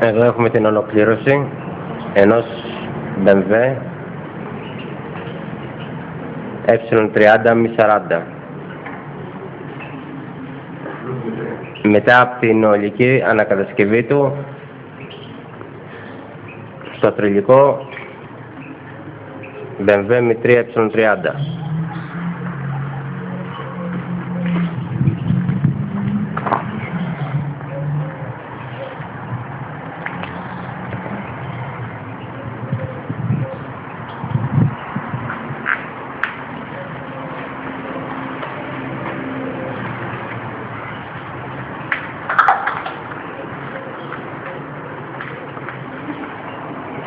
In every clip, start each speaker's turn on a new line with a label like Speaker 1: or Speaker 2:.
Speaker 1: Εδώ έχουμε την ολοκλήρωση ενός BMW E30-40. Μετά από την ολική ανακατασκευή του στο τριλικό BMW M3E30.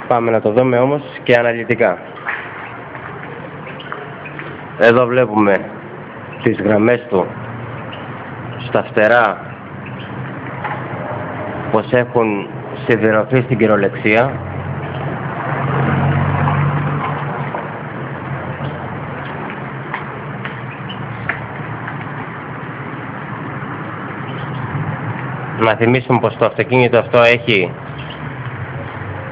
Speaker 1: Πάμε να το δούμε όμως και αναλυτικά. Εδώ βλέπουμε τις γραμμές του στα φτερά πως έχουν σιδηρωθεί στην κυριολεξία. Να θυμίσουμε πως το αυτοκίνητο αυτό έχει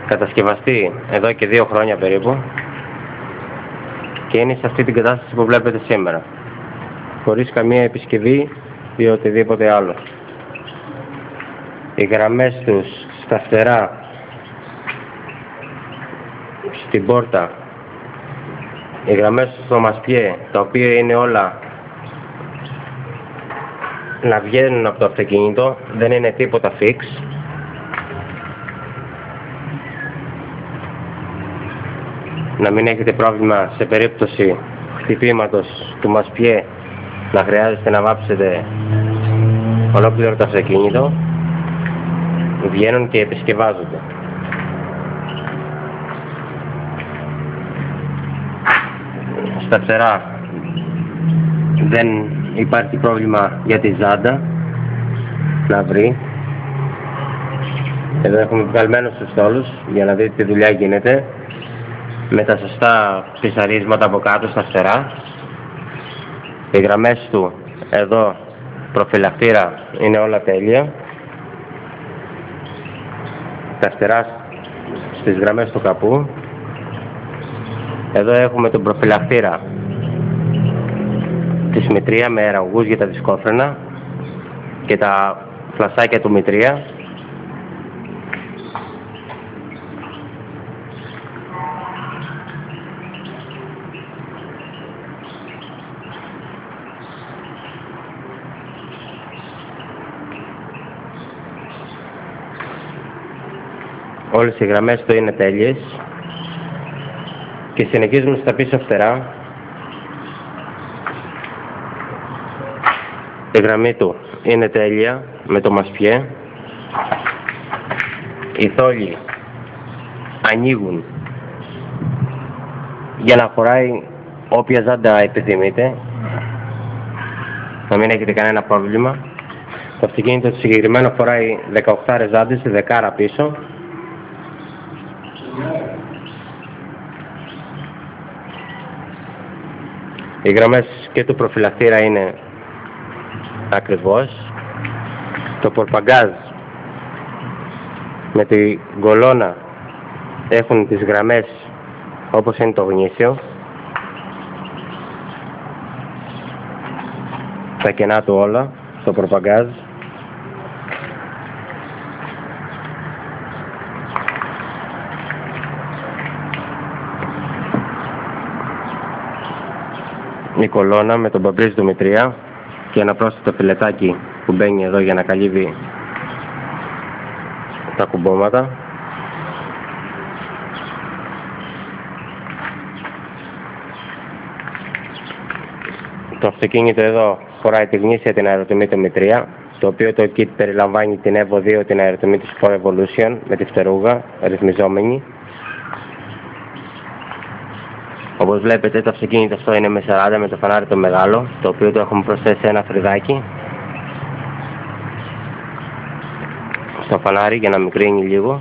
Speaker 1: κατασκευαστεί εδώ και 2 χρόνια περίπου και είναι σε αυτή την κατάσταση που βλέπετε σήμερα, χωρίς καμία επισκευή ή οτιδήποτε άλλο. Οι γραμμές τους στα φτερά, στην πόρτα, οι γραμμές τους στο μασπιέ, τα οποία είναι όλα να βγαίνουν από το αυτοκίνητο, δεν είναι τίποτα fix. Να μην έχετε πρόβλημα σε περίπτωση χτυπήματος του μασπιέ να χρειάζεται να βάψετε ολόκληρο το αυτοκίνητο. Βγαίνουν και επισκευάζονται. Στα φτερά δεν υπάρχει πρόβλημα για τη ζάντα να βρει. Εδώ έχουμε βγαλμένους τους στόλους για να δείτε τι δουλειά γίνεται, με τα σωστά πισαρίσματα από κάτω στα φτερά. Οι γραμμές του εδώ προφυλακτήρα είναι όλα τέλεια. Τα φτερά στις γραμμές του καπού. Εδώ έχουμε τον προφυλακτήρα της μητρία με ραγούς για τα δισκόφρενα και τα φλασάκια του μητρία. Όλες οι γραμμές του είναι τέλειες και συνεχίζουμε στα πίσω φτερά. Η γραμμή του είναι τέλεια με το μασπιέ. Οι θόλοι ανοίγουν για να χωράει όποια ζάντα επιθυμείτε, να μην έχετε κανένα πρόβλημα. Το αυτοκίνητο το συγκεκριμένο φοράει 18 ζάντες, 10 πίσω. Οι γραμμές και του προφυλακτήρα είναι ακριβώς. Το πορπαγκάζ με την κολόνα έχουν τις γραμμές όπως είναι το γνήσιο. Τα κενά του όλα στο πορπαγκάζ. Η κολόνα με τον μπαμπρίζ του μητρία και ένα πρόσθετο φιλετάκι που μπαίνει εδώ για να καλύβει τα κουμπώματα. Το αυτοκίνητο εδώ φοράει τη γνήσια την αεροτιμή του μητρία, το οποίο το kit περιλαμβάνει την Evo 2, την αεροτιμή της Sport Evolution με τη φτερούγα ρυθμιζόμενη. Όπως βλέπετε το αυτοκίνητο αυτό είναι με 40 με το φανάρι το μεγάλο, το οποίο το έχουμε προσθέσει ένα φρυδάκι στο φανάρι για να μικρύνει λίγο.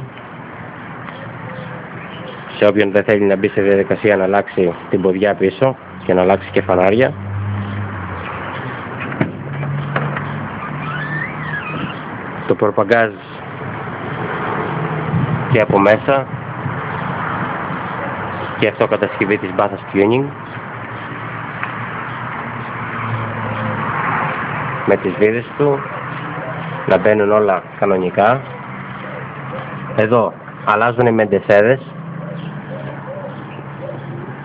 Speaker 1: Σε όποιον δεν θέλει να μπει σε διαδικασία να αλλάξει την ποδιά πίσω και να αλλάξει και φανάρια. Το πορπαγκάζ και από μέσα και αυτό κατασκευή της Bathos Tuning με τις βίδες του να μπαίνουν όλα κανονικά. Εδώ αλλάζουν οι μεντεσέδες,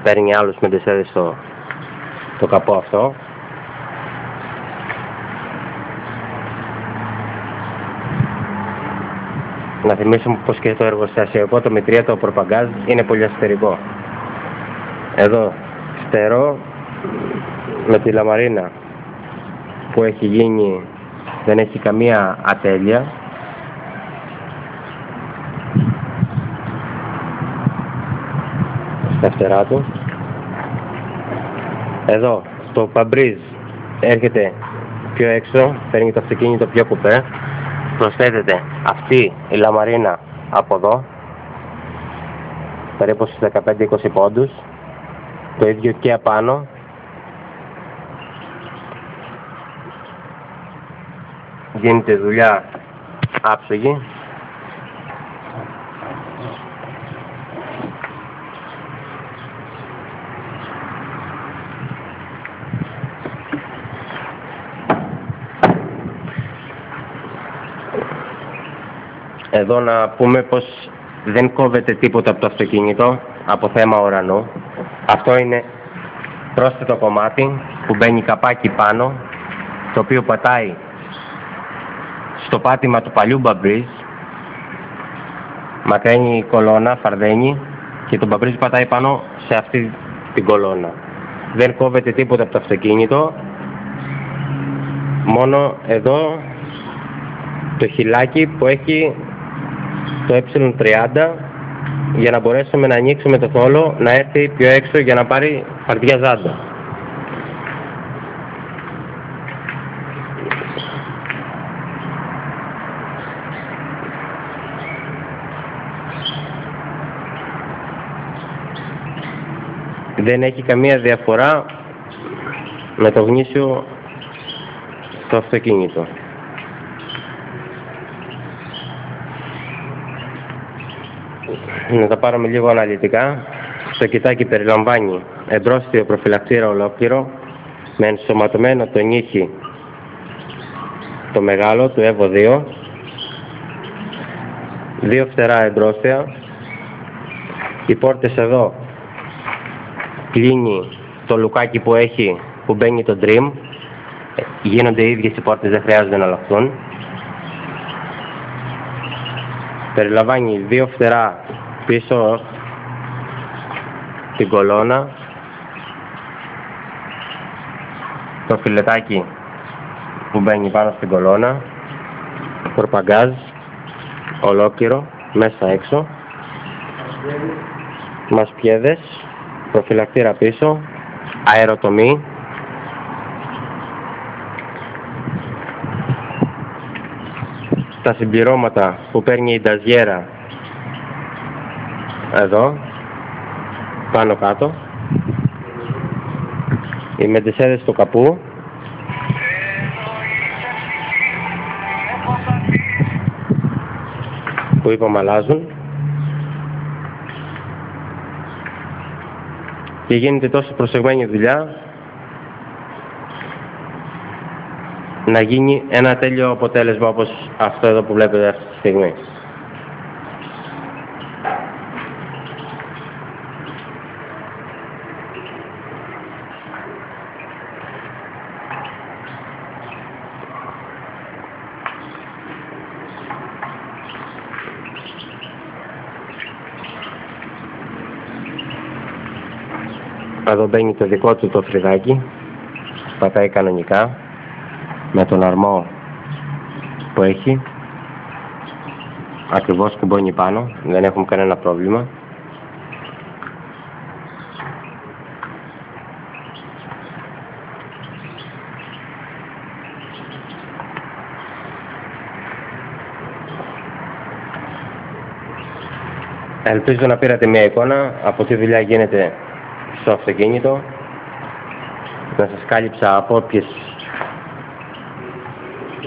Speaker 1: παίρνει άλλους μεντεσέδες το καπό αυτό. Να θυμίσουμε πως και το εργοστασιακό, το μετρία, προπαγκάζ είναι πολύ αστερικό. Εδώ στερό με τη λαμαρίνα που έχει γίνει, δεν έχει καμία ατέλεια. Στα φτερά του. Εδώ το παμπρίζ έρχεται πιο έξω, φέρνει το αυτοκίνητο πιο κουπέ. Προσθέτεται αυτή η λαμαρίνα από εδώ, περίπου στους 15-20 πόντους. Το ίδιο και απάνω. Γίνεται δουλειά άψογη. Εδώ να πούμε πως δεν κόβεται τίποτα από το αυτοκίνητο από θέμα ουρανού. Αυτό είναι πρόσθετο κομμάτι που μπαίνει καπάκι πάνω, το οποίο πατάει στο πάτημα του παλιού μπαμπρίζ, μακραίνει η κολόνα, φαρδένει και το μπαμπρίζ πατάει πάνω σε αυτή την κολόνα. Δεν κόβεται τίποτα από το αυτοκίνητο, μόνο εδώ το χυλάκι που έχει το ε30 για να μπορέσουμε να ανοίξουμε το θόλο, να έρθει πιο έξω για να πάρει φαρδιά ζάντα. Δεν έχει καμία διαφορά με το γνήσιο το αυτοκίνητο. Να τα πάρουμε λίγο αναλυτικά. Το κοιτάκι περιλαμβάνει εμπρόστιο προφυλακτήρα ολόκληρο με ενσωματωμένο το νύχι το μεγάλο του Evo 2, δύο φτερά εμπρόστια. Οι πόρτες εδώ κλείνει το λουκάκι που έχει, που μπαίνει το Dream. Γίνονται οι ίδιες οι πόρτες, δεν χρειάζεται να αλλάχθουν. Περιλαμβάνει δύο φτερά πίσω την κολόνα, το φιλετάκι που μπαίνει πάνω στην κολόνα, προπαγκάζ ολόκληρο μέσα έξω, μασπιέδες, προφυλακτήρα πίσω, αεροτομή, τα συμπληρώματα που παίρνει η νταζιέρα εδώ, πάνω κάτω, οι μεντεσέδες του καπού, που είπαμε αλλάζουν, και γίνεται τόσο προσεγμένη δουλειά να γίνει ένα τέλειο αποτέλεσμα όπως αυτό εδώ που βλέπετε αυτή τη στιγμή. Εδώ μπαίνει το δικό του το φρυδάκι, πατάει κανονικά με τον αρμό που έχει, ακριβώς κουμπώνει πάνω, δεν έχουμε κανένα πρόβλημα. Ελπίζω να πήρατε μια εικόνα από τι δουλειά γίνεται στο αυτοκίνητο, να σας κάλυψα από όποιες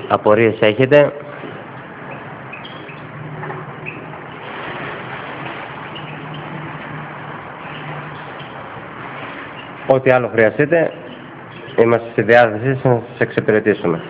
Speaker 1: απορίες έχετε. ό,τι άλλο χρειαστείτε, είμαστε στη διάθεσή σας να σας εξυπηρετήσουμε.